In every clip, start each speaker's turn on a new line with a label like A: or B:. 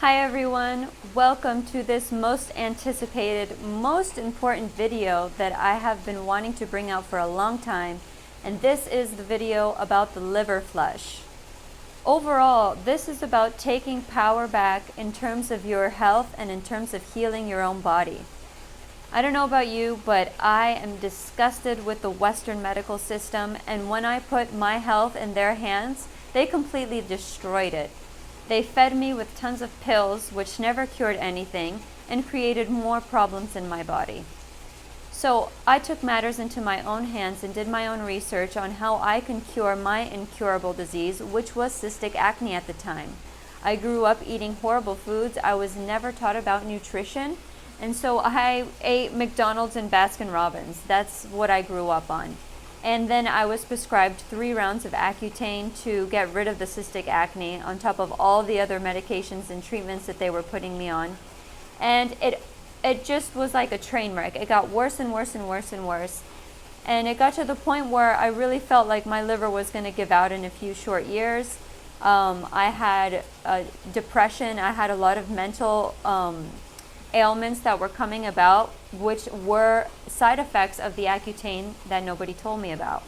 A: Hi everyone, welcome to this most anticipated, most important video that I have been wanting to bring out for a long time, and this is the video about the liver flush. Overall, this is about taking power back in terms of your health and in terms of healing your own body. I don't know about you, but I am disgusted with the Western medical system, and when I put my health in their hands, they completely destroyed it. They fed me with tons of pills, which never cured anything, and created more problems in my body. So I took matters into my own hands and did my own research on how I can cure my incurable disease, which was cystic acne at the time. I grew up eating horrible foods. I was never taught about nutrition, and so I ate McDonald's and Baskin-Robbins. That's what I grew up on. And then I was prescribed 3 rounds of Accutane to get rid of the cystic acne on top of all the other medications and treatments that they were putting me on. And it just was like a train wreck. It got worse and worse and worse and worse. And it got to the point where I really felt like my liver was going to give out in a few short years. I had depression. I had a lot of mental ailments that were coming about, which were side effects of the Accutane that nobody told me about.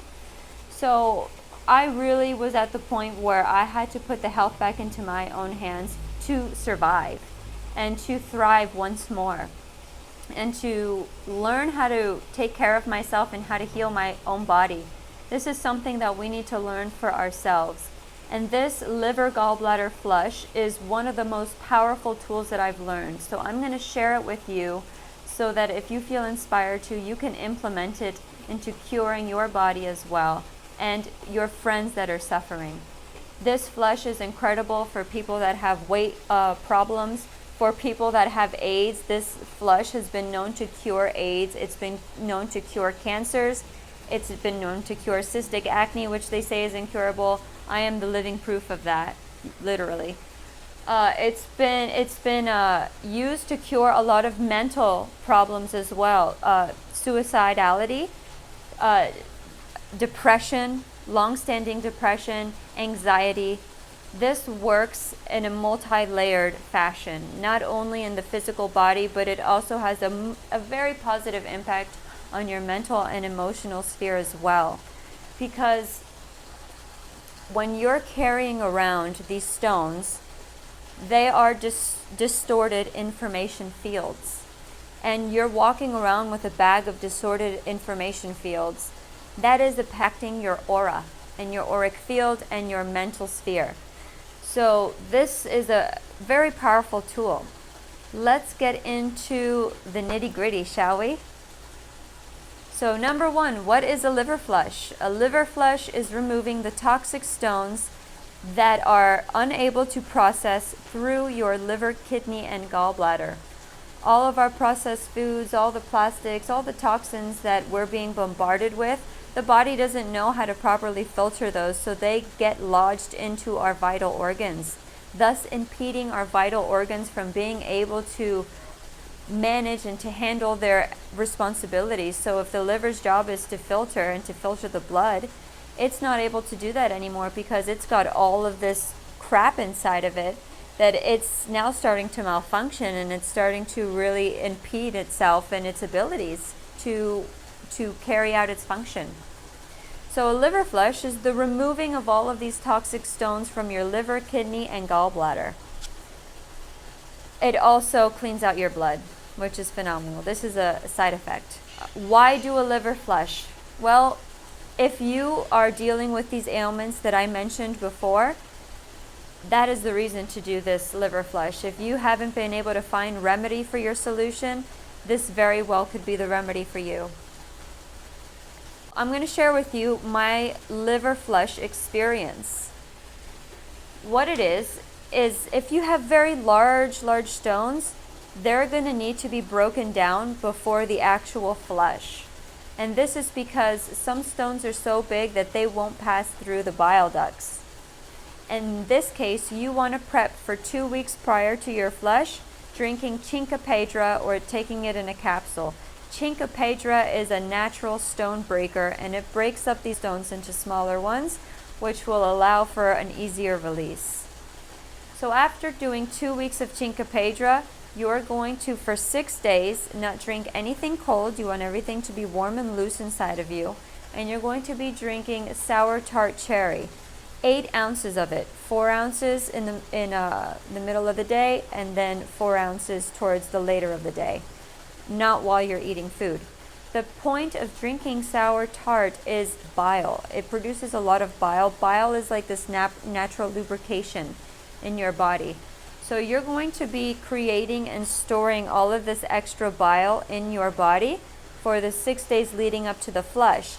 A: So I really was at the point where I had to put the health back into my own hands to survive and to thrive once more, and to learn how to take care of myself and how to heal my own body. This is something that we need to learn for ourselves. And this liver gallbladder flush is one of the most powerful tools that I've learned. So I'm going to share it with you so that if you feel inspired to, you can implement it into curing your body as well and your friends that are suffering. This flush is incredible for people that have weight problems, for people that have AIDS. This flush has been known to cure AIDS. It's been known to cure cancers. It's been known to cure cystic acne, which they say is incurable. I am the living proof of that, literally. It's been used to cure a lot of mental problems as well. Suicidality, depression, long-standing depression, anxiety. This works in a multi-layered fashion, not only in the physical body, but it also has a very positive impact on your mental and emotional sphere as well. Because when you're carrying around these stones, they are distorted information fields. And you're walking around with a bag of distorted information fields. That is impacting your aura and your auric field and your mental sphere. So this is a very powerful tool. Let's get into the nitty-gritty, shall we? So number 1, what is a liver flush? A liver flush is removing the toxic stones that are unable to process through your liver, kidney, and gallbladder. All of our processed foods, all the plastics, all the toxins that we're being bombarded with, the body doesn't know how to properly filter those, so they get lodged into our vital organs, thus impeding our vital organs from being able to manage and to handle their responsibilities. So if the liver's job is to filter and to filter the blood, it's not able to do that anymore because it's got all of this crap inside of it that it's now starting to malfunction, and it's starting to really impede itself and its abilities to carry out its function. So a liver flush is the removing of all of these toxic stones from your liver, kidney, and gallbladder. It also cleans out your blood, which is phenomenal. This is a side effect. Why do a liver flush? Well, if you are dealing with these ailments that I mentioned before, that is the reason to do this liver flush. If you haven't been able to find remedy for your solution, this very well could be the remedy for you. I'm going to share with you my liver flush experience. What it is if you have very large stones, they're going to need to be broken down before the actual flush. And this is because some stones are so big that they won't pass through the bile ducts. In this case, you want to prep for 2 weeks prior to your flush, drinking Chinkapedra or taking it in a capsule. Chinkapedra is a natural stone breaker, and it breaks up these stones into smaller ones, which will allow for an easier release. So after doing 2 weeks of Chinkapedra, you're going to, for 6 days, not drink anything cold. You want everything to be warm and loose inside of you. And you're going to be drinking sour tart cherry. 8 ounces of it. 4 ounces in the middle of the day, and then 4 ounces towards the later of the day. Not while you're eating food. The point of drinking sour tart is bile. It produces a lot of bile. Bile is like this natural lubrication in your body. So you're going to be creating and storing all of this extra bile in your body for the 6 days leading up to the flush.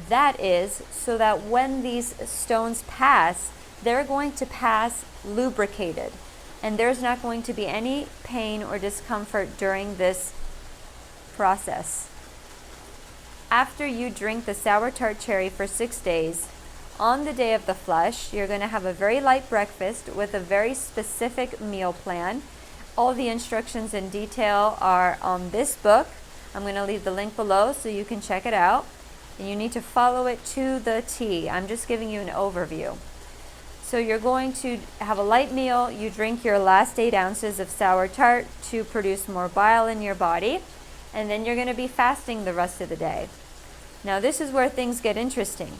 A: That is so that when these stones pass, they're going to pass lubricated. And there's not going to be any pain or discomfort during this process. After you drink the sour tart cherry for 6 days, on the day of the flush, you're going to have a very light breakfast with a very specific meal plan. All the instructions in detail are on this book. I'm going to leave the link below so you can check it out. And you need to follow it to the T. I'm just giving you an overview. So you're going to have a light meal. You drink your last 8 ounces of sour tart to produce more bile in your body. And then you're going to be fasting the rest of the day. Now this is where things get interesting.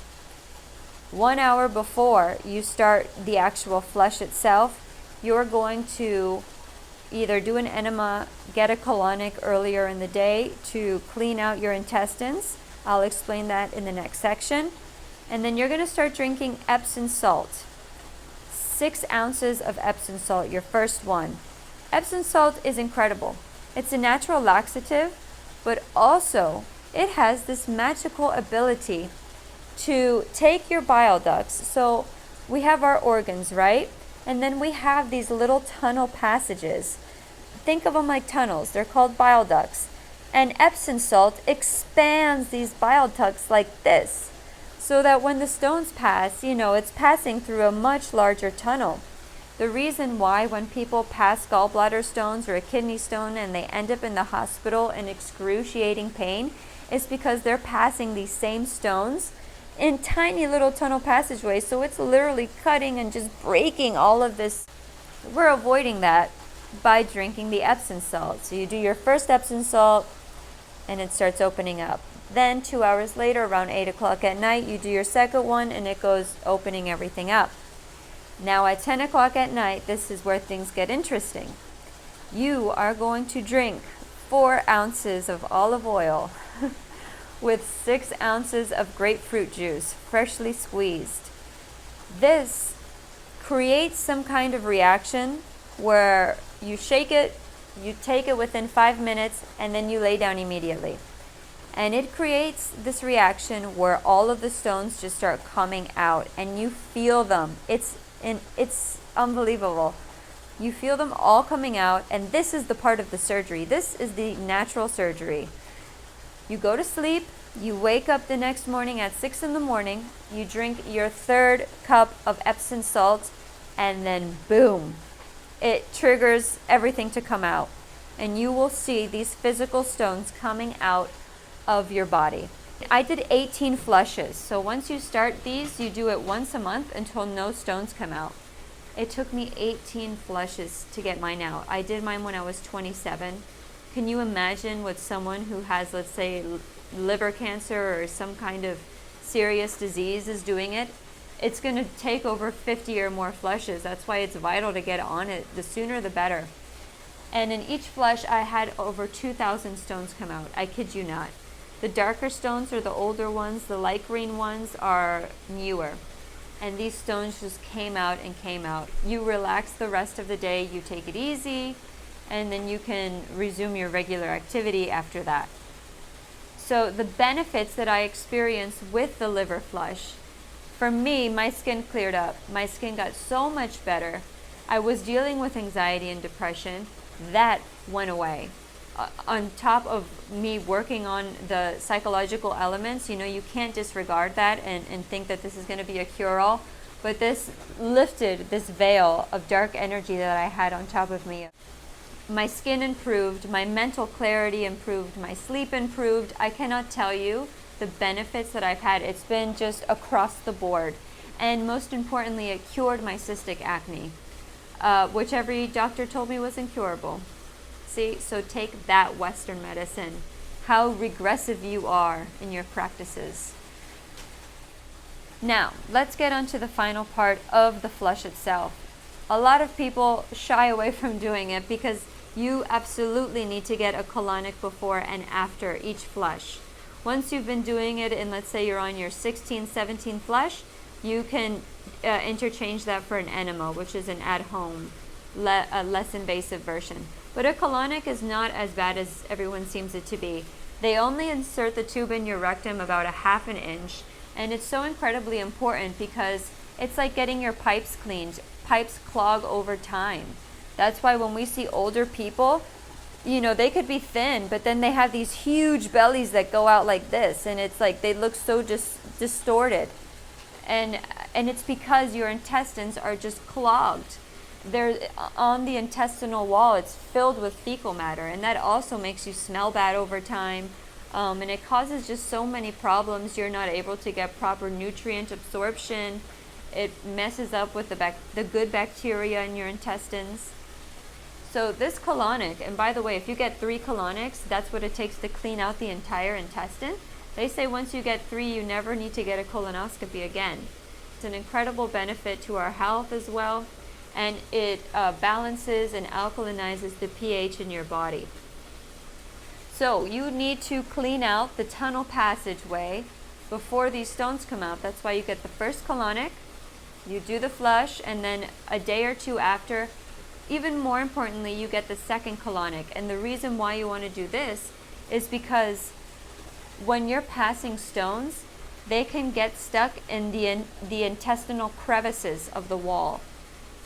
A: 1 hour before you start the actual flush itself, you're going to either do an enema, get a colonic earlier in the day to clean out your intestines. I'll explain that in the next section. And then you're going to start drinking Epsom salt. 6 ounces of Epsom salt, your first one. Epsom salt is incredible. It's a natural laxative, but also it has this magical ability to take your bile ducts. So we have our organs, right? And then we have these little tunnel passages. Think of them like tunnels. They're called bile ducts. And Epsom salt expands these bile ducts like this, so that when the stones pass, it's passing through a much larger tunnel. The reason why when people pass gallbladder stones or a kidney stone and they end up in the hospital in excruciating pain is because they're passing these same stones in tiny little tunnel passageways. So it's literally cutting and just breaking all of this. We're avoiding that by drinking the Epsom salt. So you do your first Epsom salt and it starts opening up. Then 2 hours later, around 8 o'clock at night, you do your second one and it goes opening everything up. Now at 10 o'clock at night, this is where things get interesting. You are going to drink 4 ounces of olive oil with 6 ounces of grapefruit juice, freshly squeezed. This creates some kind of reaction where you shake it, you take it within 5 minutes, and then you lay down immediately. And it creates this reaction where all of the stones just start coming out and you feel them. It's unbelievable. You feel them all coming out, and this is the part of the surgery. This is the natural surgery. You go to sleep, you wake up the next morning at 6 in the morning, you drink your 3rd cup of Epsom salt, and then boom, it triggers everything to come out. And you will see these physical stones coming out of your body. I did 18 flushes. So once you start these, you do it once a month until no stones come out. It took me 18 flushes to get mine out. I did mine when I was 27. Can you imagine what someone who has, let's say, liver cancer or some kind of serious disease is doing it? It's going to take over 50 or more flushes. That's why it's vital to get on it. The sooner the better. And in each flush, I had over 2,000 stones come out. I kid you not. The darker stones are the older ones. The light green ones are newer. And these stones just came out and came out. You relax the rest of the day. You take it easy. And then you can resume your regular activity after that. So the benefits that I experienced with the liver flush, for me, my skin cleared up. My skin got so much better. I was dealing with anxiety and depression. That went away. On top of me working on the psychological elements, you can't disregard that and think that this is going to be a cure-all. But this lifted this veil of dark energy that I had on top of me. My skin improved, my mental clarity improved, my sleep improved. I cannot tell you the benefits that I've had. It's been just across the board. And most importantly, it cured my cystic acne. which every doctor told me was incurable. See, so take that Western medicine. How regressive you are in your practices. Now, let's get on to the final part of the flush itself. A lot of people shy away from doing it because you absolutely need to get a colonic before and after each flush. Once you've been doing it and let's say you're on your 16th, 17th flush, you can interchange that for an enema, which is an at-home, less invasive version. But a colonic is not as bad as everyone seems it to be. They only insert the tube in your rectum about a ½ inch, and it's so incredibly important because it's like getting your pipes cleaned. Pipes clog over time. That's why when we see older people, you know, they could be thin, but then they have these huge bellies that go out like this, and it's like they look so distorted. And it's because your intestines are just clogged. They're on the intestinal wall, it's filled with fecal matter, and that also makes you smell bad over time. And it causes just so many problems. You're not able to get proper nutrient absorption. It messes up with the good bacteria in your intestines. So this colonic, and by the way, if you get 3 colonics, that's what it takes to clean out the entire intestine. They say once you get 3, you never need to get a colonoscopy again. It's an incredible benefit to our health as well, and it balances and alkalinizes the pH in your body. So you need to clean out the tunnel passageway before these stones come out. That's why you get the first colonic, you do the flush, and then a day or 2 after, even more importantly, you get the second colonic. And the reason why you want to do this is because when you're passing stones, they can get stuck in the intestinal crevices of the wall.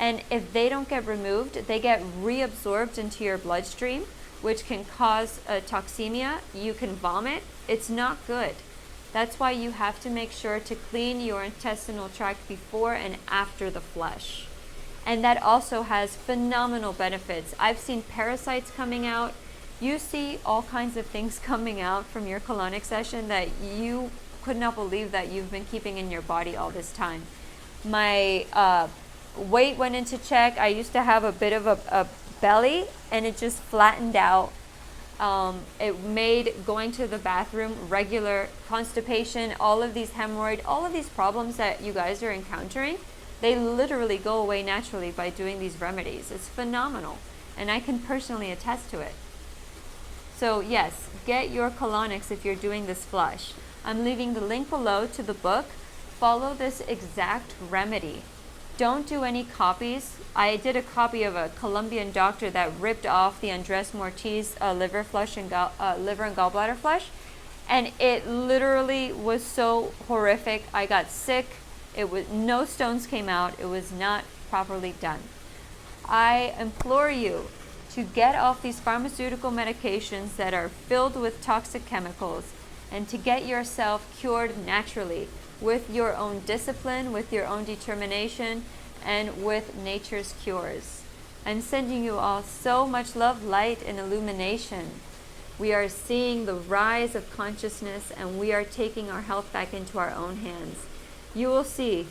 A: And if they don't get removed, they get reabsorbed into your bloodstream, which can cause toxemia. You can vomit. It's not good. That's why you have to make sure to clean your intestinal tract before and after the flush. And that also has phenomenal benefits. I've seen parasites coming out. You see all kinds of things coming out from your colonic session that you could not believe that you've been keeping in your body all this time. My weight went into check. I used to have a bit of a belly, and it just flattened out. It made going to the bathroom regular, constipation, all of these hemorrhoid, all of these problems that you guys are encountering, they literally go away naturally by doing these remedies. It's phenomenal, and I can personally attest to it. So yes, get your colonics if you're doing this flush. I'm leaving the link below to the book. Follow this exact remedy. Don't do any copies. I did a copy of a Colombian doctor that ripped off the Andres Mortiz liver flush and liver and gallbladder flush, and it literally was so horrific. I got sick. It was no stones came out. It was not properly done. I implore you to get off these pharmaceutical medications that are filled with toxic chemicals and to get yourself cured naturally with your own discipline, with your own determination, and with nature's cures. I'm sending you all so much love, light, and illumination. We are seeing the rise of consciousness, and we are taking our health back into our own hands. You will see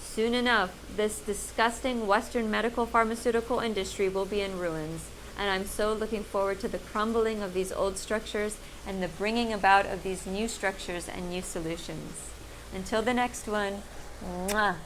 A: soon enough this disgusting Western medical pharmaceutical industry will be in ruins, and I'm so looking forward to the crumbling of these old structures and the bringing about of these new structures and new solutions. Until the next one, mwah.